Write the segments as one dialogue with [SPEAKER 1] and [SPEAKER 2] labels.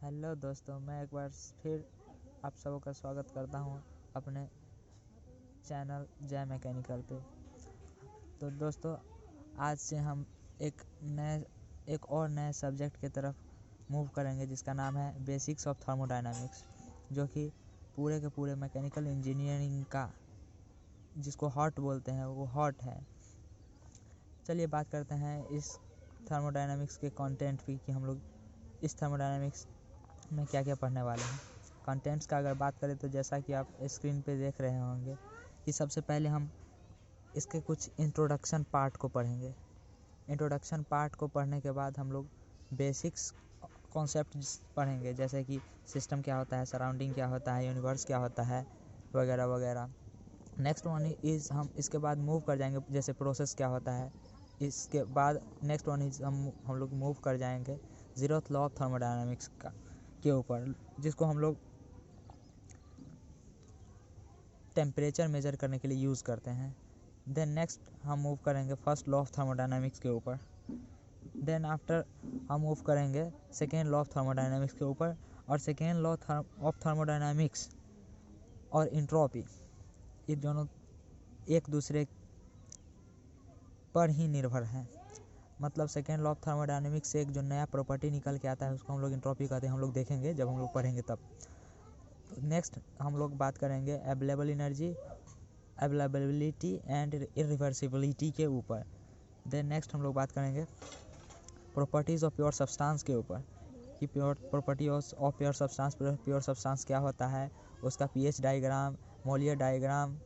[SPEAKER 1] Hello दोस्तों, मैं एक बार फिर आप सबों का स्वागत करता हूं अपने चैनल जय मैकेनिकल पे। तो दोस्तों, आज से हम एक और नए सब्जेक्ट की तरफ मूव करेंगे जिसका नाम है बेसिक्स ऑफ थर्मोडायनामिक्स, जो कि पूरे के पूरे मैकेनिकल इंजीनियरिंग का जिसको हॉट बोलते हैं वो हॉट है। चलिए बात करते हैं इस थर्मोडायनामिक्स के कंटेंट पे कि हम लोग इस थर्मोडायनामिक्स में क्या क्या पढ़ने वाले हैं। कंटेंट्स का अगर बात करें तो जैसा कि आप स्क्रीन पे देख रहे होंगे कि सबसे पहले हम इसके कुछ इंट्रोडक्शन पार्ट को पढ़ेंगे। इंट्रोडक्शन पार्ट को पढ़ने के बाद हम लोग बेसिक्स कॉन्सेप्ट पढ़ेंगे, जैसे कि सिस्टम क्या होता है, सराउंडिंग क्या होता है, यूनिवर्स क्या होता है, वगैरह वगैरह। नेक्स्ट वन इज़ हम इसके बाद मूव कर जाएंगे, जैसे प्रोसेस क्या होता है। इसके बाद नेक्स्ट वन इज़ हम लोग मूव कर जाएंगे ज़ीरोथ लॉ ऑफ थर्मोडायनामिक्स के ऊपर, जिसको हम लोग टेम्परेचर मेजर करने के लिए यूज़ करते हैं। देन नेक्स्ट हम मूव करेंगे फर्स्ट लॉ ऑफ थर्मोडायनामिक्स के ऊपर। देन आफ्टर हम मूव करेंगे सेकेंड लॉ ऑफ थर्मोडायनामिक्स के ऊपर। और सेकेंड लॉ ऑफ थर्मोडायनामिक्स और इंट्रोपी, ये दोनों एक दूसरे पर ही निर्भर हैं। मतलब सेकेंड लॉ ऑफ थर्मोडायनामिक्स से एक जो नया प्रॉपर्टी निकल के आता है उसको हम लोग इंट्रोपी कहते हैं। हम लोग देखेंगे जब हम लोग पढ़ेंगे तब। नेक्स्ट हम लोग बात करेंगे available energy, availability and irreversibility के ऊपर। देन नेक्स्ट हम लोग बात करेंगे प्रॉपर्टीज़ ऑफ प्योर सब्सटेंस के ऊपर कि pure property of pure substance, pure substance क्या होता है, उसका pH diagram, Molière diagram,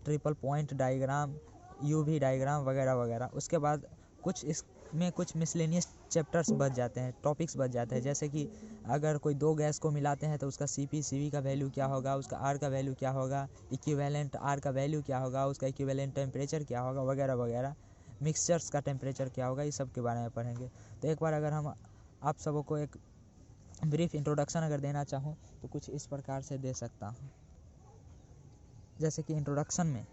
[SPEAKER 1] triple point diagram, UV diagram वगैरह वगैरह। उसके बाद कुछ इसमें कुछ मिसलेनियस चैप्टर्स बच जाते हैं, टॉपिक्स बच जाते हैं, जैसे कि अगर कोई दो गैस को मिलाते हैं तो उसका सीपी सीवी का वैल्यू क्या होगा, उसका आर का वैल्यू क्या होगा, इक्विवेलेंट आर का वैल्यू क्या होगा, उसका इक्विवेलेंट टेम्परेचर क्या होगा, वगैरह वगैरह। मिक्सचर्स का टेम्परेचर क्या होगा, इस सब के बारे में पढ़ेंगे। तो एक बार अगर हम आप सबों को एक ब्रीफ इंट्रोडक्शन अगर देना चाहूँ तो कुछ इस प्रकार से दे सकता हूँ। जैसे कि इंट्रोडक्शन में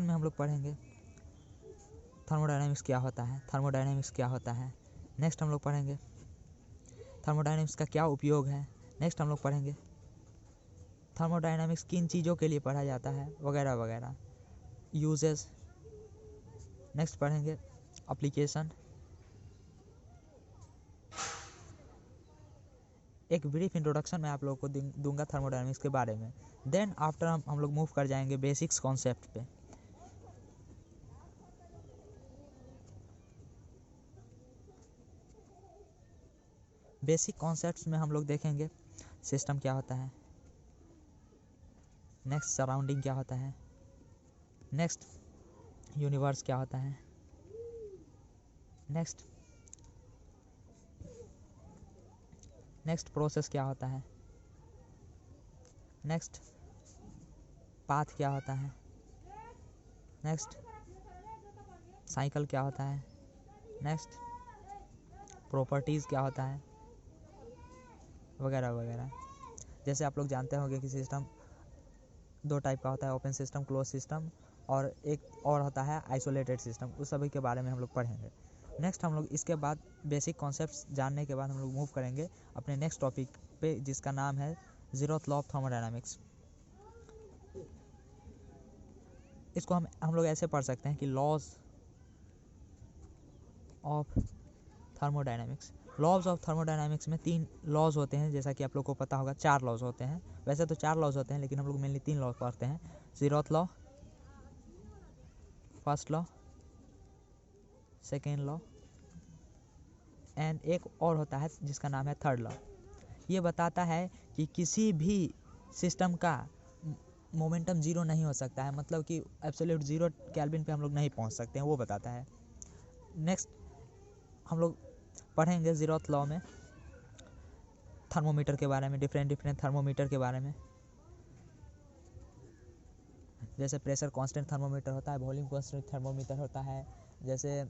[SPEAKER 1] हम लोग पढ़ेंगे थर्मोडायनामिक्स क्या होता है, थर्मोडायनामिक्स क्या होता है। नेक्स्ट हम लोग पढ़ेंगे थर्मोडायनामिक्स का क्या उपयोग है। नेक्स्ट हम लोग पढ़ेंगे थर्मोडायनामिक्स किन चीज़ों के लिए पढ़ा जाता है, वगैरह वगैरह, यूजेस। नेक्स्ट पढ़ेंगे एप्लीकेशन। एक ब्रीफ इंट्रोडक्शन मैं आप लोगों को दूंगा थर्मोडायनामिक्स के बारे में। देन आफ्टर हम लोग मूव कर जाएंगे बेसिक्स कॉन्सेप्ट पे। बेसिक कॉन्सेप्ट्स में हम लोग देखेंगे सिस्टम क्या होता है, नेक्स्ट सराउंडिंग क्या होता है, नेक्स्ट यूनिवर्स क्या होता है, नेक्स्ट प्रोसेस क्या होता है, नेक्स्ट पाथ क्या होता है, नेक्स्ट साइकिल क्या होता है, नेक्स्ट प्रॉपर्टीज़ क्या होता है, वगैरह वगैरह। जैसे आप लोग जानते होंगे कि सिस्टम दो टाइप का होता है, ओपन सिस्टम, क्लोज सिस्टम, और एक और होता है आइसोलेटेड सिस्टम। उस सभी के बारे में हम लोग पढ़ेंगे। नेक्स्ट हम लोग इसके बाद बेसिक कॉन्सेप्ट्स जानने के बाद हम लोग मूव करेंगे अपने नेक्स्ट टॉपिक पे, जिसका नाम है ज़ीरोथ लॉ ऑफ थर्मोडायनामिक्स। इसको हम लोग ऐसे पढ़ सकते हैं कि laws of thermodynamics. Laws of thermodynamics में 3 लॉज होते हैं, जैसा कि आप लोग को पता होगा। 4 लॉज होते हैं, वैसे तो 4 लॉज होते हैं, लेकिन हम लोग मेनली 3 लॉज पढ़ते हैं। Zeroth law, first law, second law, and एक और होता है जिसका नाम है थर्ड लॉ। ये बताता है कि किसी भी सिस्टम का मोमेंटम ज़ीरो नहीं हो सकता है, मतलब कि एब्सोल्यूट ज़ीरो केल्विन पे हम लोग नहीं पहुंच सकते हैं, वो बताता है। नेक्स्ट हम लोग पढ़ेंगे ज़ीरोथ लॉ में थर्मोमीटर के बारे में, डिफरेंट थर्मोमीटर के बारे में। जैसे प्रेशर कांस्टेंट थर्मोमीटर होता है, वॉल्यूम कांस्टेंट थर्मोमीटर होता है, जैसे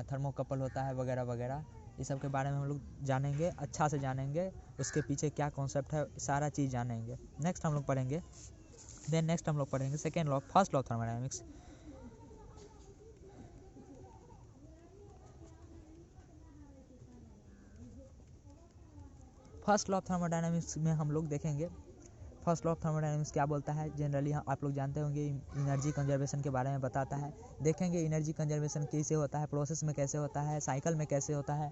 [SPEAKER 1] थर्मोकपल होता है, वगैरह वगैरह। ये सब के बारे में हम लोग जानेंगे, अच्छा से जानेंगे, उसके पीछे क्या कॉन्सेप्ट है, सारा चीज़ जानेंगे। नेक्स्ट हम लोग पढ़ेंगे second law, first law of thermodynamics. First law of thermodynamics में हम लोग देखेंगे फर्स्ट लॉ ऑफ थर्मोडायनेमिक्स क्या बोलता है। जनरली आप लोग जानते होंगे एनर्जी कंजर्वेशन के बारे में बताता है। देखेंगे एनर्जी कंजर्वेशन कैसे होता है, प्रोसेस में कैसे होता है, साइकिल में कैसे होता है,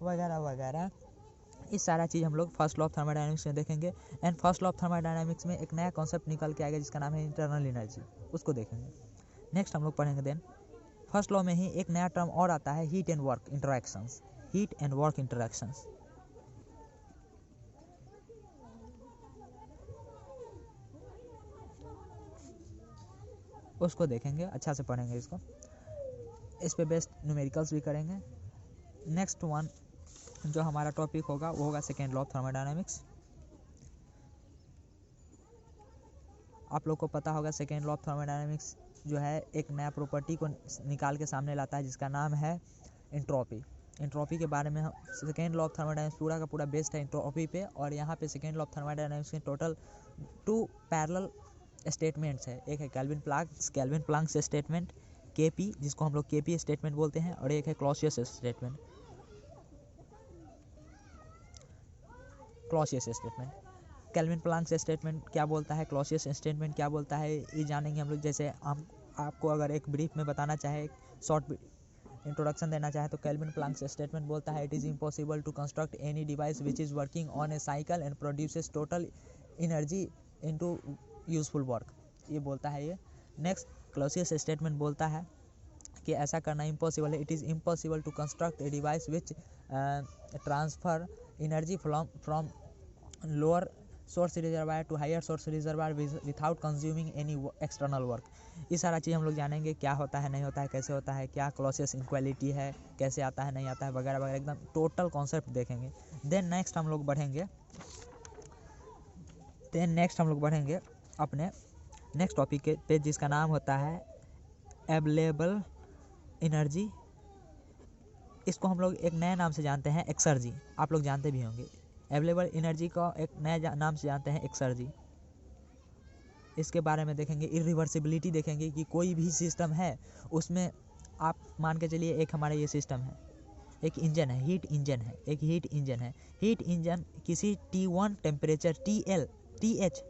[SPEAKER 1] वगैरह वगैरह। इस सारा चीज़ हम लोग फर्स्ट लॉ ऑफ थर्मोडायनेमिक्स में देखेंगे। And first law of thermodynamics में एक नया कॉन्सेप्ट निकल के आएगा जिसका नाम है इंटरनल एनर्जी, उसको देखेंगे। नेक्स्ट हम लोग पढ़ेंगे देन फर्स्ट लॉ में ही एक नया टर्म और आता है, heat and work interactions. Heat and work interactions उसको देखेंगे, अच्छा से पढ़ेंगे इसको, इस पे बेस्ट न्यूमेरिकल्स भी करेंगे। नेक्स्ट वन जो हमारा टॉपिक होगा वो होगा सेकेंड लॉ ऑफ थर्मोडायनेमिक्स। आप लोग को पता होगा सेकेंड लॉ ऑफ थर्मोडायनेमिक्स जो है एक नया प्रॉपर्टी को निकाल के सामने लाता है जिसका नाम है एंट्रोपी। एंट्रोपी के बारे में सेकेंड लॉ ऑफ थर्मोडायनेमिक्स पूरा का पूरा बेस्ड है एंट्रोपी पे। और यहाँ पे सेकेंड लॉ ऑफ थर्मोडायनेमिक्स के टोटल 2 पैरेलल स्टेटमेंट्स है। एक है केल्विन प्लैंक्स स्टेटमेंट केपी, जिसको हम लोग केपी स्टेटमेंट बोलते हैं, और एक है Clausius statement. Kelvin Planck's statement क्या बोलता है, क्लॉसियस स्टेटमेंट क्या बोलता है, ये जानेंगे हम लोग। जैसे हम आपको अगर एक ब्रीफ में बताना चाहे, शॉर्ट इंट्रोडक्शन देना चाहे, तो केल्विन प्लैंक्स स्टेटमेंट बोलता है it is impossible to construct any device which is working on a cycle and produces total energy into useful work, ये बोलता है ये। नेक्स्ट क्लॉसियस स्टेटमेंट बोलता है कि ऐसा करना इम्पॉसिबल है, it is impossible to construct a device which transfer energy from lower source reservoir to higher source reservoir without consuming any external work. ये सारा चीज़ हम लोग जानेंगे, क्या होता है, नहीं होता है, कैसे होता है, क्या क्लॉसियस इनक्वालिटी है, कैसे आता है, नहीं आता है, वगैरह वगैरह, एकदम टोटल कॉन्सेप्ट देखेंगे। देन नेक्स्ट हम लोग बढ़ेंगे अपने नेक्स्ट टॉपिक के पे, जिसका नाम होता है अवेलेबल एनर्जी। इसको हम लोग एक नए नाम से जानते हैं एक्सर्जी, आप लोग जानते भी होंगे। अवेलेबल एनर्जी को एक नए नाम से जानते हैं एक्सर्जी। इसके बारे में देखेंगे। इरिवर्सिबिलिटी देखेंगे कि कोई भी सिस्टम है उसमें आप मान के चलिए एक हमारा ये सिस्टम है, एक इंजन है, हीट इंजन है। हीट इंजन किसी T1 temperature TH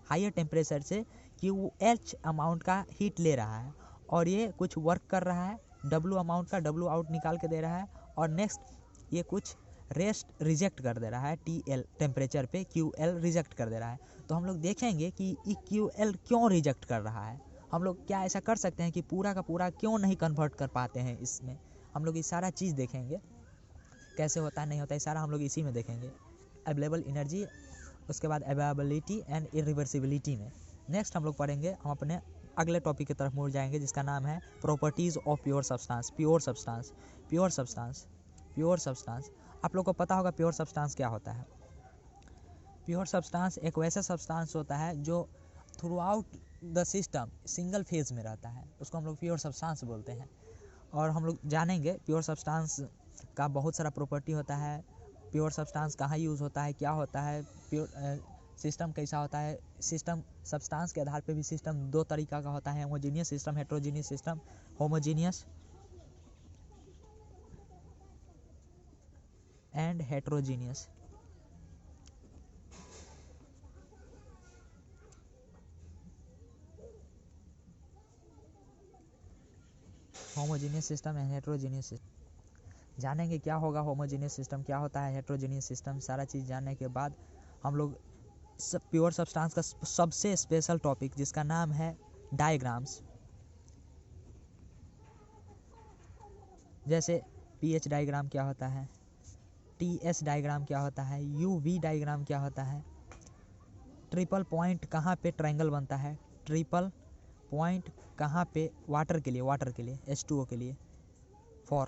[SPEAKER 1] higher temperature से QH अमाउंट का हीट ले रहा है और ये कुछ वर्क कर रहा है, W अमाउंट का W आउट निकाल के दे रहा है, और नेक्स्ट ये कुछ रेस्ट रिजेक्ट कर दे रहा है TL टेम्परेचर पे, QL रिजेक्ट कर दे रहा है। तो हम लोग देखेंगे कि ये QL क्यों रिजेक्ट कर रहा है, हम लोग क्या ऐसा कर सकते हैं कि पूरा का पूरा क्यों नहीं कन्वर्ट कर पाते हैं इसमें। हम लोग ये सारा चीज़ देखेंगे, कैसे होता है, नहीं होता है, सारा हम लोग इसी में देखेंगे। अवेलेबल एनर्जी, उसके बाद अवेलेबिलिटी एंड इरिवर्सिबिलिटी में। नेक्स्ट हम लोग पढ़ेंगे, हम अपने अगले टॉपिक की तरफ मुड़ जाएंगे जिसका नाम है प्रॉपर्टीज़ ऑफ प्योर सब्सटेंस। आप लोग को पता होगा प्योर सब्सटेंस क्या होता है। प्योर सब्सटेंस एक वैसा सब्सटेंस होता है जो through out the system single phase में रहता है, उसको हम लोग प्योर सब्सटेंस बोलते हैं। और हम लोग जानेंगे प्योर सब्सटेंस का बहुत सारा प्रॉपर्टी होता है, प्योर सब्सटेंस कहाँ यूज़ होता है, क्या होता है, प्योर सिस्टम कैसा होता है। सिस्टम सब्सटेंस के आधार पे भी सिस्टम 2 तरीका का होता है, homogeneous system, heterogeneous system. Homogeneous and heterogeneous. Homogeneous system and heterogeneous system जानेंगे क्या होगा, होमोजीनियस सिस्टम क्या होता है, हेट्रोजीनियस सिस्टम, सारा चीज़ जानने के बाद हम लोग प्योर सब्सटेंस का सबसे स्पेशल टॉपिक जिसका नाम है डायग्राम्स। जैसे pH डायग्राम क्या होता है, TS डायग्राम क्या होता है, UV डायग्राम क्या होता है, ट्रिपल पॉइंट कहाँ पे ट्रायंगल बनता है, ट्रिपल पॉइंट कहाँ पे वाटर के लिए H2O के लिए फॉर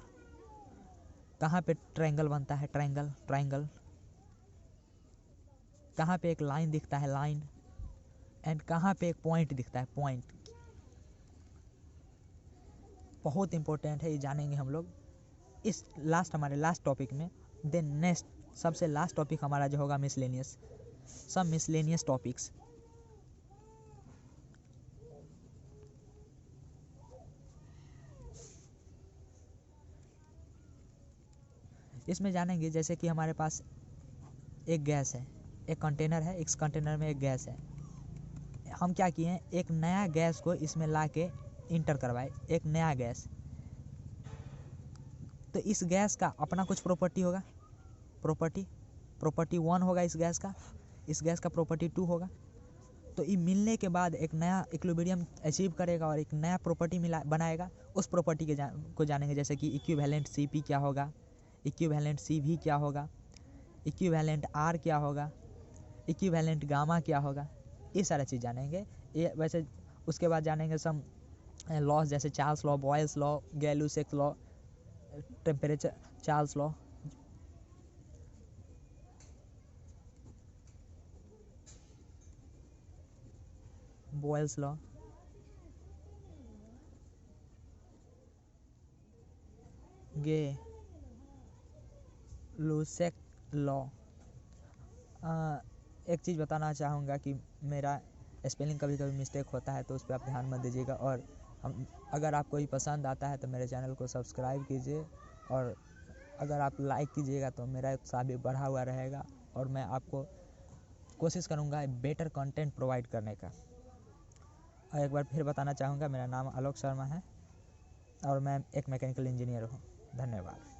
[SPEAKER 1] कहाँ पे ट्रायंगल बनता है, ट्रायंगल कहाँ पे एक लाइन दिखता है, लाइन, एंड कहाँ पे एक पॉइंट दिखता है, पॉइंट। बहुत इंपॉर्टेंट है, ये जानेंगे हम लोग। इस लास्ट हमारे लास्ट टॉपिक में देन नेक्स्ट सबसे लास्ट टॉपिक हमारा जो होगा मिसलेनियस, सब मिसलेनियस टॉपिक्स। इसमें जानेंगे जैसे कि हमारे पास एक गैस है, एक कंटेनर है, इस कंटेनर में एक गैस है। हम क्या किए हैं, एक नया गैस को इसमें ला के इंटर करवाए, एक नया गैस। तो इस गैस का अपना कुछ प्रॉपर्टी होगा, प्रॉपर्टी 1 होगा इस गैस का प्रॉपर्टी 2 होगा। तो ये मिलने के बाद एक नया इक्विलिब्रियम अचीव करेगा और एक नया प्रॉपर्टी बनाएगा। उस प्रॉपर्टी को जानेंगे जैसे कि इक्विवेलेंट CP क्या होगा, इक्विवेलेंट CV क्या होगा, इक्विवेलेंट R क्या होगा, इक्विवेलेंट गामा क्या होगा, ये सारा चीज़ जानेंगे। ये वैसे उसके बाद जानेंगे सम लॉस जैसे Charles law, Boyle's law, Gay-Lussac law, temperature Charles law, Boyle's law, Gay-Lussac law. एक चीज़ बताना चाहूँगा कि मेरा स्पेलिंग कभी कभी मिस्टेक होता है तो उस पर आप ध्यान मत दीजिएगा। और अगर आपको ये पसंद आता है तो मेरे चैनल को सब्सक्राइब कीजिए, और अगर आप लाइक कीजिएगा तो मेरा उत्साह भी बढ़ा हुआ रहेगा और मैं आपको कोशिश करूँगा बेटर कंटेंट प्रोवाइड करने का। और एक बार फिर बताना चाहूँगा, मेरा नाम आलोक शर्मा है और मैं एक मैकेनिकल इंजीनियर हूँ। धन्यवाद।